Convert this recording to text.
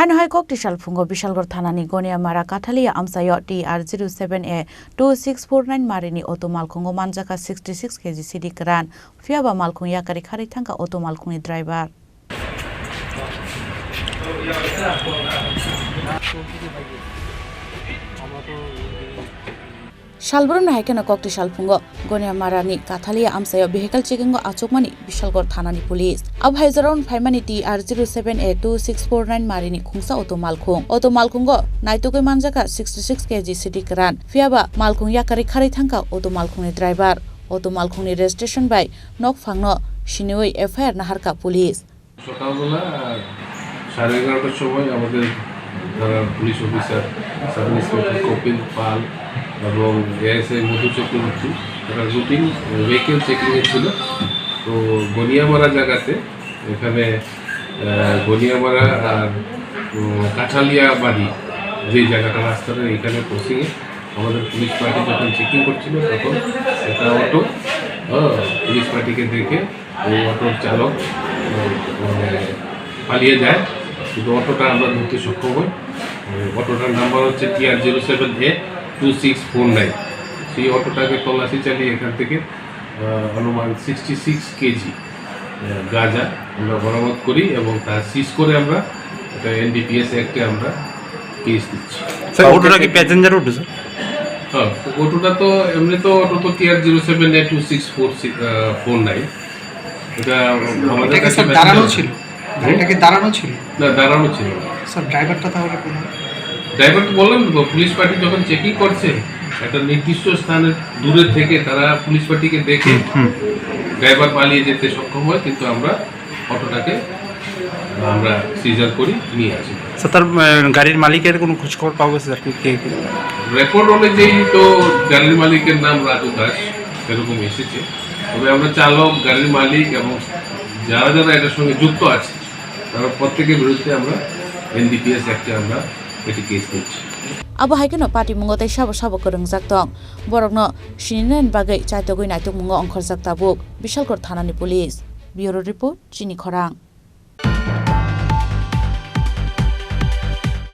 Hanhai Koktisal Phungo Bishalgarhni Ghaniamara Kathalia AmchaioTR07A2649 Marini Auto Malkhungo Manjakha 66 kg Siddi Kwran Fiaba Malkhung yakari khari thangka Auto Malkhungni driver Shalbrum na haikena Koktisal Phungo Ghaniamara ni Kathalia Amchaio vehicle checking achokmani Bishalgarhni police abhaizaron phaimani TR07A2649 Marini khungsa Auto Malkhungo naitokoi Manjakha 66 kg Siddi Kwran Fiaba Malkhung yakari khari thangka Auto Malkhungni driver Auto Malkhungni registration by nok phangno Chini FIR naharka police সকালবেলা 11:30টার সময় আমাদের যারা police officer sub inspector Kapil Pal এবং ASI মধু চক্রবর্তী তারা routine vehicle চেকিংয়ে ছিল তো গনিয়ামারা জায়গাতে এখানে গনিয়ামারা আর কাঠালিয়া বাড়ি যে জায়গাটা রাস্তাটা এখানে ক্রসিংয়ে আমাদের পুলিশ পার্টি যখন চেকিং করছিল তখন একটা অটো পুলিশ পার্টিকে দেখে ওই অটোর চালক পালিয়ে যায় কিন্তু অটোটা আমরা ধরতে সক্ষম হই অটোটার নাম্বার হচ্ছে TR07A2649 সেই অটোটাকে তল্লাশি চালিয়ে এখান থেকে অনুমান 66 কেজি গাঁজা আমরা বরামদ করি এবং তা সিজ করে আমরা এটা NDPS অ্যাক্টে আমরা কেস দিচ্ছি। স্যার অটোটা কি প্যাসেঞ্জার অটো স্যার? হ্যাঁ অটোটা তো এমনি তো অটো তো TR07A2649 এটা আমাদের কাছে দাঁড়ানো ছিল। এটা কি দাঁড়ানো ছিল? না দাঁড়ানো ছিল স্যার ড্রাইভারটা তাহলে কোন ড্রাইভার তো বললাম তো পুলিশ পার্টি যখন চেকিং করছে একটা নির্দিষ্ট স্থানের দূরে থেকে তারা পুলিশ পার্টিকে দেখে ড্রাইভার পালিয়ে যেতে সক্ষম হয় কিন্তু আমরা অটোটাকে আমরা সিজার করি নিয়ে আসি। স্যার তার গাড়ির মালিকের কোনো খোঁজ খবর পাবো স্যার কে রেকর্ড অনুযায়ী তো গাড়ির মালিকের নাম রাজু দাস এরকম এসেছে তবে আমরা চালক গাড়ির মালিক এবং যারা যারা এটার সঙ্গে যুক্ত আছে তারা প্রত্যেকের বিরুদ্ধে আমরা NDPS অ্যাক্টে আমরা এটি কেস দিচ্ছি। Abo haikeno party mungo tai sabo korungjak tong borokno sinin bagai chaitogoi naitok mungo ongkhorjak tabuk Bishalgarhni police bureau report Chini Khorang